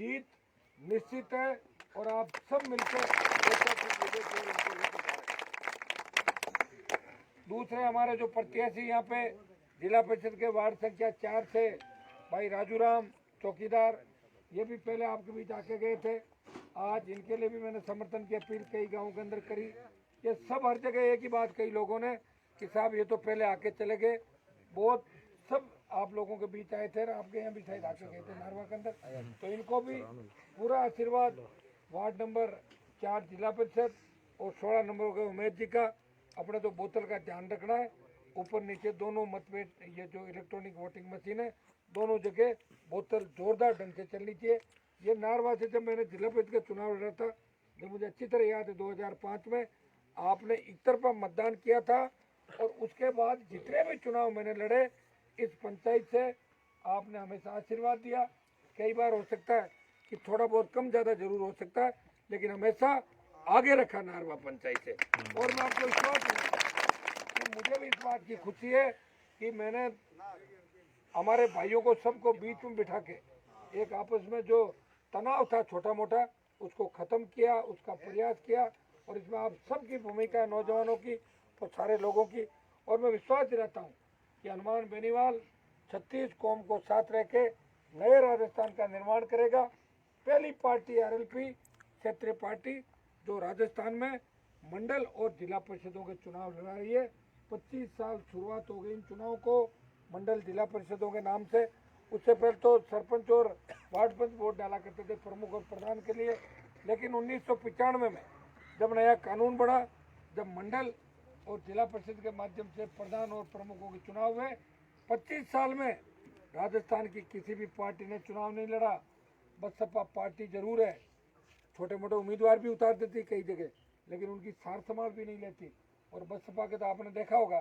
जीत निश्चित है और आप सब मिलकर दूसरे हमारे जो प्रत्याशी यहाँ पे जिला परिषद के वार्ड संख्या 4 से भाई राजूराम चौकीदार, ये भी पहले आपके बीच आके गए थे। आज इनके लिए भी मैंने समर्थन की अपील कई गाँव के अंदर करी। ये सब हर जगह एक ही बात कही लोगों ने कि साहब ये तो पहले आके चले गए, बहुत सब आप लोगों के बीच आए थे, आपके यहाँ भी शायद आके गए थे नारवा के अंदर, तो इनको भी पूरा आशीर्वाद वार्ड नंबर 4 जिला परिषद और 16 नंबर के उमेश जी का। अपने तो बोतल का ध्यान रखना है, ऊपर नीचे दोनों मतभेद, ये जो इलेक्ट्रॉनिक वोटिंग मशीन है दोनों जगह बोतल जोरदार ढंग से चलनी चाहिए। ये नारवा से जब मैंने जिला परिषद का चुनाव लड़ा था, जब मुझे अच्छी तरह याद है 2005 में आपने एक तरफा मतदान किया था और उसके बाद जितने भी चुनाव मैंने लड़े इस पंचायत से आपने हमेशा आशीर्वाद दिया। कई बार हो सकता है कि थोड़ा बहुत कम ज़्यादा जरूर हो सकता है, लेकिन हमेशा आगे रखा नारवा पंचायत से। और मैं आपको विश्वास कि मुझे भी इस बात की खुशी है कि मैंने हमारे भाइयों को सबको बीच में बिठा के एक आपस में जो तनाव था छोटा मोटा उसको ख़त्म किया, उसका प्रयास किया। और इसमें आप सबकी भूमिका है, नौजवानों की और सारे लोगों की। और मैं विश्वास दिलाता हूँ कि हनुमान बेनीवाल 36 कौम को साथ रह के नए राजस्थान का निर्माण करेगा। पहली पार्टी आरएलपी क्षेत्रीय पार्टी जो राजस्थान में मंडल और जिला परिषदों के चुनाव लड़ा रही है। 25 साल शुरुआत हो गई इन चुनाव को मंडल जिला परिषदों के नाम से। उससे पहले तो सरपंच और वार्ड पंच वोट डाला करते थे प्रमुख और प्रधान के लिए, लेकिन 1995 में जब नया कानून बना, जब मंडल और जिला परिषद के माध्यम से प्रधान और प्रमुखों के चुनाव हुए, 25 साल में राजस्थान की किसी भी पार्टी ने चुनाव नहीं लड़ा। बसपा पार्टी जरूर है, छोटे मोटे उम्मीदवार भी उतार देती कई जगह, लेकिन उनकी सार संभाल भी नहीं लेती। और बसपा के तो आपने देखा होगा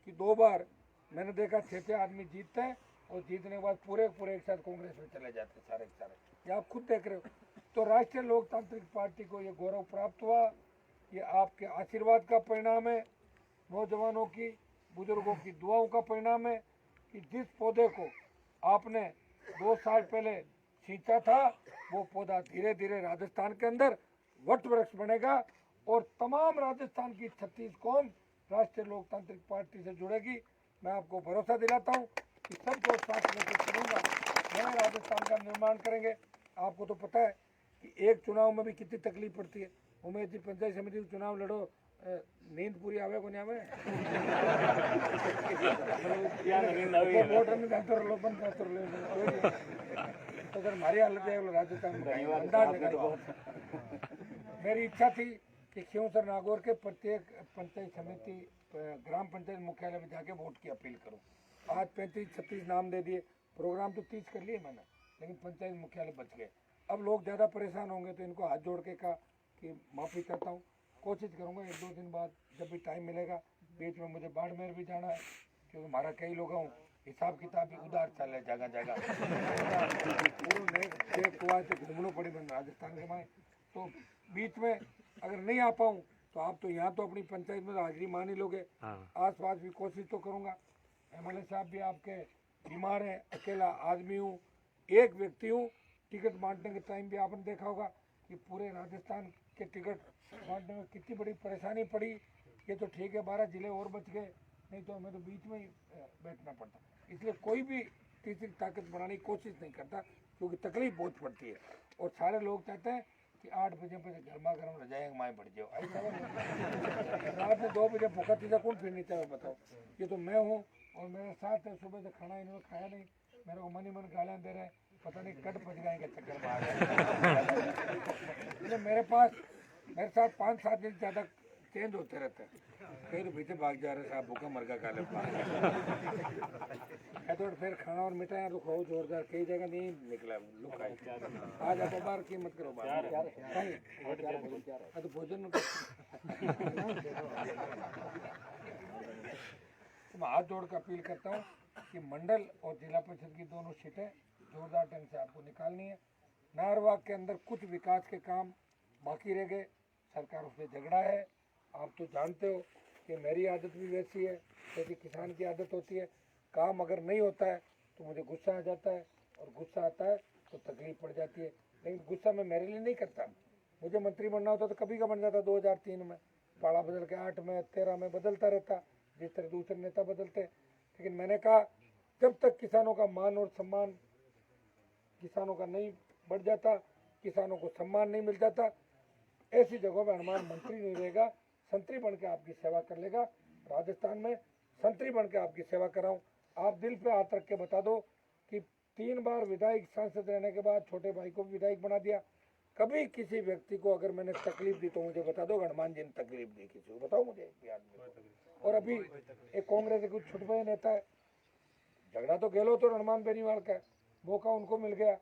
कि 2 बार मैंने देखा 6 आदमी जीतते हैं और जीतने के बाद पूरे एक साथ कांग्रेस में चले जाते सारे के सारे, ये आप खुद देख रहे हो। तो राष्ट्रीय लोकतांत्रिक पार्टी को ये गौरव प्राप्त हुआ, ये आपके आशीर्वाद का परिणाम है, नौजवानों की बुजुर्गों की दुआओं का परिणाम है कि जिस पौधे को आपने 2 साल पहले सींचा था वो पौधा धीरे धीरे राजस्थान के अंदर वट वृक्ष बनेगा और तमाम राजस्थान की 36 कौम राष्ट्रीय लोकतांत्रिक पार्टी से जुड़ेगी। मैं आपको भरोसा दिलाता हूँ कि सबको साथ लेकर चलूँगा, नए राजस्थान का निर्माण करेंगे। आपको तो पता है कि एक चुनाव में भी कितनी तकलीफ पड़ती है। उमेश जी पंचायत समिति चुनाव लड़ो, नींद पूरी आवे को नहीं आवे वोट तो सर हमारी हालत है राजस्थान में अंदाज लगा। मेरी इच्छा थी कि क्यों सर नागौर के प्रत्येक पंचायत समिति ग्राम पंचायत मुख्यालय में जाके वोट की अपील करूं। आज 35-36 नाम दे दिए, प्रोग्राम तो 30 कर लिए मैंने, लेकिन पंचायत मुख्यालय बच गए। अब लोग ज़्यादा परेशान होंगे तो इनको हाथ जोड़ के कहा कि माफ़ी चाहता हूँ, कोशिश करूँगा 1-2 दिन बाद जब भी टाइम मिलेगा। बीच में मुझे बाड़मेर भी जाना है क्योंकि हमारा कई लोग हूँ हिसाब किताब भी उधार चल है जगह जगह घूमना पड़ी मैं राजस्थान के माए। तो बीच में अगर नहीं आ पाऊँ तो आप तो यहाँ तो अपनी पंचायत में हाजिरी मान ही लोगे। आस पास भी कोशिश तो करूँगा। एमएलए साहब भी आपके बीमार हैं, अकेला आदमी हूँ, एक व्यक्ति हूँ। टिकट बांटने के टाइम भी आपने देखा होगा कि पूरे राजस्थान के टिकट बांटने में कितनी बड़ी परेशानी पड़ी। ये तो ठीक है 12 जिले और बच गए, नहीं तो हमें तो बीच में ही बैठना पड़ता। इसलिए कोई भी तीसरी ताकत बनाने की कोशिश नहीं करता क्योंकि तकलीफ बहुत पड़ती है। और सारे लोग चाहते हैं कि 8 बजे गर्मा गर्म रजाएंगे माए बढ़ जाओ, ऐसा रात में 2 बजे भूखा तीजा कौन फिरनी चाहिए बताओ। ये तो मैं हूँ और मेरे साथ है, सुबह से खाना इन्होंने खाया नहीं, मेरे को मन ही मन गालियाँ दे रहे हैं, पता नहीं कट पच गए चक्कर में आ गए। मेरे साथ 5-7 दिन ज़्यादा चेंज होते रहते हैं, कहीं तो पीछे भाग जा रहे साहब भूखा मर का खा ले तो फिर खाना और मिठाई तो खाओ जोरदार, कई जगह नहीं निकला लुक आज आप बार की मत करो बात तो भोजन तो मैं हाथ जोड़ कर अपील करता हूँ कि मंडल और जिला परिषद की दोनों सीटें जोरदार ढंग से आपको निकालनी है। नारवा के अंदर कुछ विकास के काम बाकी रह गए, सरकार उससे झगड़ा है। आप तो जानते हो कि मेरी आदत भी वैसी है जैसे किसान की आदत होती है, काम अगर नहीं होता है तो मुझे गुस्सा आ जाता है और गुस्सा आता है तो तकलीफ पड़ जाती है। लेकिन गुस्सा मैं मेरे लिए नहीं करता। मुझे मंत्री बनना होता तो कभी का बन जाता, 2003 में, पाड़ा बदल के 8 में 13 में बदलता रहता, जिस तरह दूसरे नेता बदलते। लेकिन मैंने कहा जब तक किसानों का मान और सम्मान किसानों का नहीं बढ़ जाता, किसानों को सम्मान नहीं मिल जाता, ऐसी जगहों पर हनुमान मंत्री नहीं रहेगा, संतरी बन के आपकी सेवा कर लेगा। राजस्थान में संतरी बन के आपकी सेवा कराऊं। आप दिल पे हाथ रख के बता दो कि 3 बार विधायक सांसद रहने के बाद छोटे भाई को विधायक बना दिया। कभी किसी व्यक्ति को अगर मैंने तकलीफ दी तो मुझे बता दो, हनुमान जी ने तकलीफ दी किसी को, बताओ मुझे एक आदमी को। और अभी एक कांग्रेस के कुछ छुटवे नेता है, झगड़ा तो गहलोत और हनुमान बेनीवाल का है, मौका उनको मिल गया,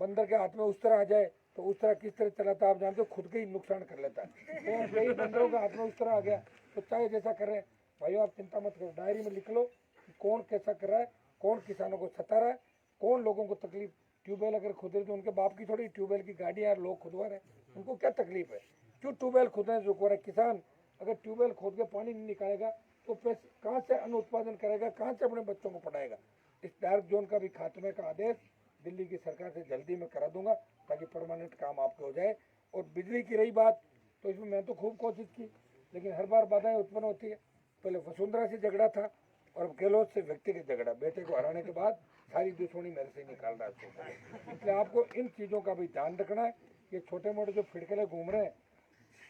बंदर के हाथ में उस तरह आ जाए तो उस तरह किस तरह चलाता आप जानते हो, खुद के ही नुकसान कर लेता है। तो कई बंदरों के हाथ में उस तरह आ गया तो चाहे जैसा करें भाइयों, आप चिंता मत करो, डायरी में लिख लो कि कौन कैसा कर रहा है, कौन किसानों को सता रहा है, कौन लोगों को तकलीफ। ट्यूबवेल अगर खुद रहे तो उनके बाप की थोड़ी ट्यूबवेल की गाड़ियाँ लोग खुदवा रहे, उनको क्या तकलीफ है, क्यों ट्यूबवेल खुदने रुक रहा है। किसान अगर ट्यूबवेल खोद के पानी नहीं निकालेगा तो पैसे कहाँ से अन्न उत्पादन करेगा, कहाँ से अपने बच्चों को पढ़ाएगा। इस डार्क जोन का भी खात्मे का आदेश दिल्ली की सरकार से जल्दी मैं करा दूंगा ताकि परमानेंट काम आपके हो जाए। और बिजली की रही बात, तो इसमें मैं तो खूब कोशिश की, लेकिन हर बार बाधाएं उत्पन्न होती है। पहले वसुंधरा से झगड़ा था और अब गहलोत से व्यक्तिगत झगड़ा, बेटे को हराने के बाद सारी दुश्मनी मेरे से निकाल रहा है। इसलिए आपको इन चीज़ों का भी ध्यान रखना है। ये छोटे मोटे जो फिड़कले घूम रहे हैं,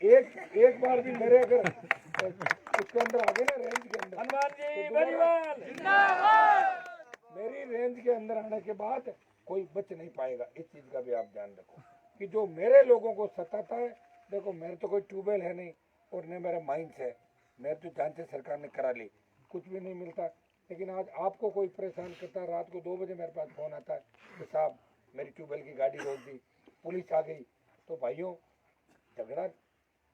एक बार भी मेरे अगर उसके अंदर आ गए ना, रेंज के अंदर, हनुमान जी बेनीवाल जिंदाबाद, मेरी रेंज के अंदर आने के बाद कोई बच नहीं पाएगा। इस चीज़ का भी आप ध्यान रखो कि जो मेरे लोगों को सताता है, देखो मेरे तो कोई ट्यूबवेल है नहीं और न मेरा माइंस है, मैं तो जांच सरकार ने करा ली, कुछ भी नहीं मिलता। लेकिन आज आपको कोई परेशान करता है, रात को 2 बजे मेरे पास फोन आता है कि साहब मेरी ट्यूबवेल की गाड़ी रोक दी, पुलिस आ गई। तो भाइयों, झगड़ा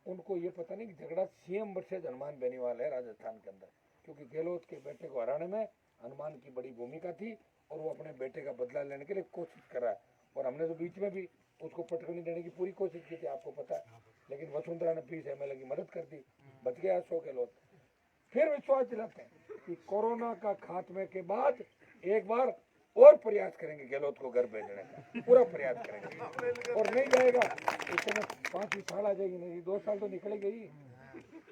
उनको ये पता नहीं कि झगड़ा सीएम वर्सेज हनुमान बेनीवाल है राजस्थान के अंदर, क्योंकि गहलोत के बेटे को हराने में हनुमान की बड़ी भूमिका थी और वो अपने बेटे का बदला लेने के लिए कोशिश कर रहा है। और हमने तो बीच में भी उसको पटकनी देने की पूरी कोशिश की थी, आपको पता है, लेकिन वसुंधरा ने 20 MLA की मदद कर दी, बच गया 100 गहलोत। फिर विश्वास दिलाते हैं कि कोरोना का खात्मे के बाद एक बार और प्रयास करेंगे, गहलोत को घर भेजने का पूरा प्रयास करेंगे। और नहीं जाएगा इतने 5 साल आ जाएगी, नहीं 2 साल तो निकल गई,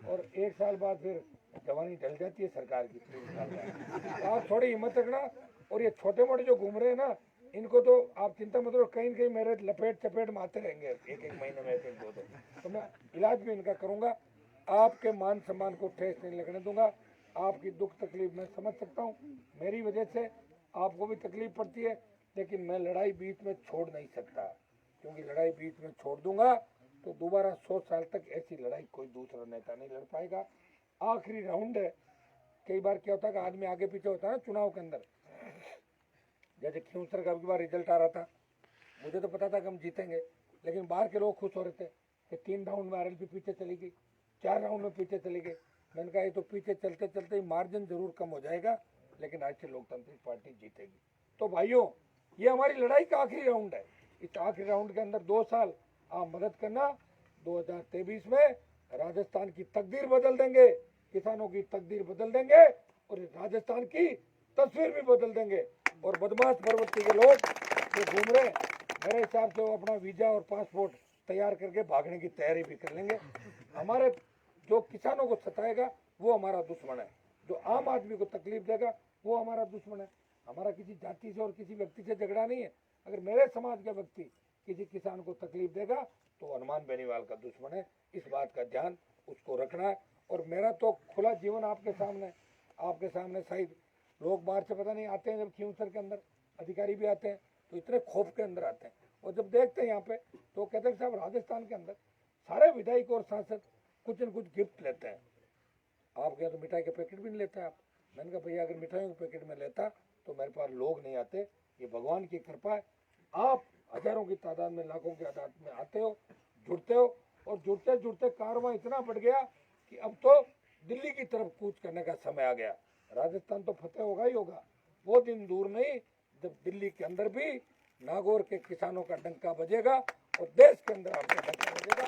और 1 साल बाद फिर जवानी ढल जाती है सरकार की। 3 साल बाद आप थोड़ी हिम्मत रखना। और ये छोटे मोटे जो घूम रहे हैं ना, इनको तो आप चिंता मत करो, कहीं न कहीं मेरे लपेट चपेट में आते रहेंगे, एक महीने में 1-2 तो मैं इलाज भी इनका करूँगा। आपके मान सम्मान को ठेस नहीं लगने दूंगा। आपकी दुख तकलीफ मैं समझ सकता हूँ, मेरी वजह से आपको भी तकलीफ पड़ती है, लेकिन मैं लड़ाई बीच में छोड़ नहीं सकता, क्योंकि लड़ाई बीच में छोड़ दूंगा तो दोबारा 100 साल तक ऐसी लड़ाई कोई दूसरा नेता नहीं लड़ पाएगा। आखिरी राउंड है। कई बार क्या होता है कि आदमी आगे पीछे होता है ना चुनाव के अंदर, जैसे खियूसर का बार रिजल्ट आ रहा था, मुझे तो पता था कि हम जीतेंगे, लेकिन बाहर के लोग खुश हो रहे थे कि 3 राउंड में आरएलपी पीछे चली गई, 4 राउंड में पीछे चली गई। मैंने कहा ये तो पीछे चलते चलते ही मार्जिन जरूर कम हो जाएगा, लेकिन राष्ट्रीय लोकतांत्रिक पार्टी जीतेगी। तो भाइयों, ये हमारी लड़ाई का आखिरी राउंड है। इस आखिरी राउंड के अंदर 2 साल आप मदद करना। 2023 में राजस्थान की तकदीर बदल देंगे, किसानों की तकदीर बदल देंगे और राजस्थान की तस्वीर भी बदल देंगे। और बदमाश प्रवृत्ति के लोग जो घूम रहे, मेरे हिसाब से वो अपना वीजा और पासपोर्ट तैयार करके भागने की तैयारी भी कर लेंगे। हमारे जो किसानों को सताएगा वो हमारा दुश्मन है, जो आम आदमी को तकलीफ देगा वो हमारा दुश्मन है। हमारा किसी जाति से और किसी व्यक्ति से झगड़ा नहीं है। अगर मेरे समाज का व्यक्ति किसी किसान को तकलीफ देगा तो हनुमान बेनीवाल का दुश्मन है। इस बात का ध्यान उसको रखना है। और मेरा तो खुला जीवन आपके सामने शायद लोग बाहर से पता नहीं आते हैं, जब खियूसर के अंदर अधिकारी भी आते हैं तो इतने खौफ के अंदर आते हैं, और जब देखते हैं यहाँ पे तो कहते हैं साहब राजस्थान के अंदर सारे विधायक और सांसद कुछ न कुछ गिफ्ट लेते हैं, आपके यहाँ तो मिठाई के पैकेट भी नहीं लेते आप। मैंने कहा भैया अगर मिठाइयों के पैकेट में लेता तो मेरे पास लोग नहीं आते, ये भगवान की कृपा है। आप हजारों की तादाद में, लाखों की तादाद में आते हो, जुड़ते हो, और जुड़ते जुड़ते कारवां इतना बढ़ गया कि अब तो दिल्ली की तरफ कूच करने का समय आ गया। राजस्थान तो फतेह होगा ही होगा, वो दिन दूर नहीं जब दिल्ली के अंदर भी नागौर के किसानों का डंका बजेगा और देश के अंदर आपका डंका बजेगा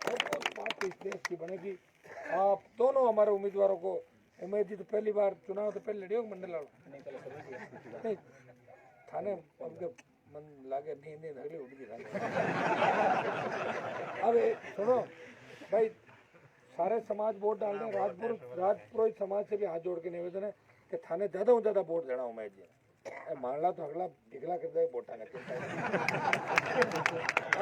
और मजबूत पार्टी इस देश की बनेगी। आप दोनों हमारे उम्मीदवारों को, उम्मीद जी तो पहली बार चुनाव तो पहले लड़े हो मंडल नहीं थाने मन लागे नींद अगले उठ गई। अब सुनो भाई, सारे समाज वोट डाल रहे हैं। राजपुरोहित समाज से भी हाथ जोड़ के निवेदन है कि थाने ज्यादा वोट देना उमेद जी मानला तो अगला ढिगला कर दे वोटा का चिंता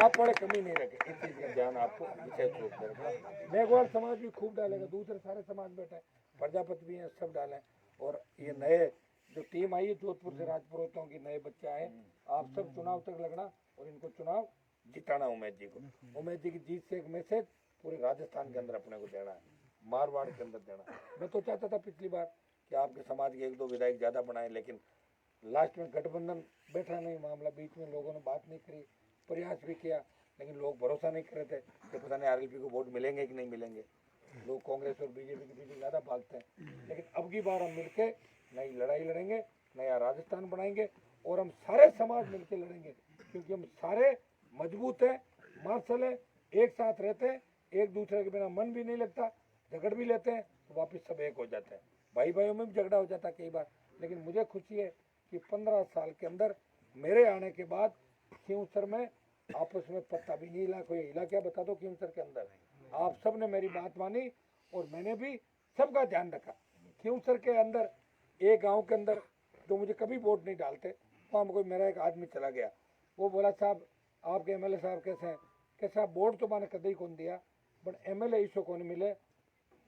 आप बड़े कमी नहीं रखे, इस चीज का ध्यान आपको विशेष रूप से रखना। मेघवाल समाज भी खूब डालेगा, दूसरे सारे समाज बैठे, प्रजापति भी हैं, सब डालें। और ये नए जो टीम आई है जोधपुर से राजपुरोहितों की, नए बच्चे आए, आप सब चुनाव तक लगना और इनको चुनाव जिताना उमेद जी को। उमेद जी की जीत से एक मैसेज पूरे राजस्थान के अंदर अपने को देना है, मारवाड़ के अंदर देना। मैं तो चाहता था पिछली बार कि आपके समाज के 1-2 विधायक ज्यादा बनाए, लेकिन लास्ट में गठबंधन बैठा नहीं, मामला बीच में लोगों ने बात नहीं करी, प्रयास भी किया, लेकिन लोग भरोसा नहीं कर रहे थे कि पता नहीं आरएलपी को वोट मिलेंगे कि नहीं मिलेंगे। लोग कांग्रेस और बीजेपी के पीछे ज्यादा भागते हैं, लेकिन अब की बार हम मिलके नई लड़ाई लड़ेंगे, नया राजस्थान बनाएंगे और हम सारे समाज मिलकर लड़ेंगे, क्योंकि हम सारे मजबूत हैं, मार्शल है, एक साथ रहते हैं, एक दूसरे के बिना मन भी नहीं लगता, झगड़ भी लेते हैं तो वापस सब एक हो जाते हैं। भाई भाइयों में भी झगड़ा हो जाता है कई बार, लेकिन मुझे खुशी है कि 15 साल के अंदर मेरे आने के बाद खींवसर में आपस में पत्ता भी नहीं हिला। कोई हिला क्या बता दो खींवसर के अंदर? आप सब ने मेरी बात मानी और मैंने भी सबका ध्यान रखा। खींवसर के अंदर एक गांव के अंदर जो मुझे कभी वोट नहीं डालते, वहाँ कोई मेरा एक आदमी चला गया, वो बोला साहब आपके एमएलए साहब कैसे हैं? कि साहब वोट तो मैंने कभी कौन दिया, बट एमएलए इसको कौन मिले,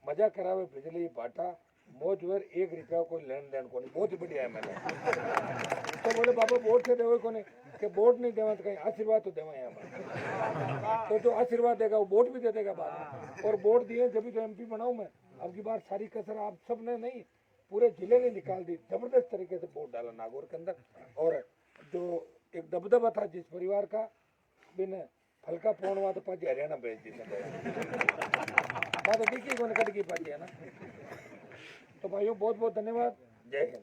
मजा करा हुए बिजली बाटा मौज वर 1 रुपया कोई लेन देन को नहीं, बहुत ही बढ़िया एमएलए। तो बोले बाबा वोट से देवे को नहीं, कि वोट नहीं देवा तो कहीं आशीर्वाद तो देवा यहाँ। तो जो आशीर्वाद देगा वो वोट भी दे देगा बाद में, और वोट दिए जब तो एमपी बनाऊं मैं। अब की बार सारी कसर आप सब ने नहीं, पूरे जिले ने निकाल दी, जबरदस्त तरीके से वोट डाला नागौर के अंदर। और जो एक दबदबा था जिस परिवार का, बिन हल्का फोन हुआ तो पाजी हरियाणा भेज दी बात देखिए कौन कट की पाजी है ना। तो भाइयों बहुत बहुत धन्यवाद, जय हिंद।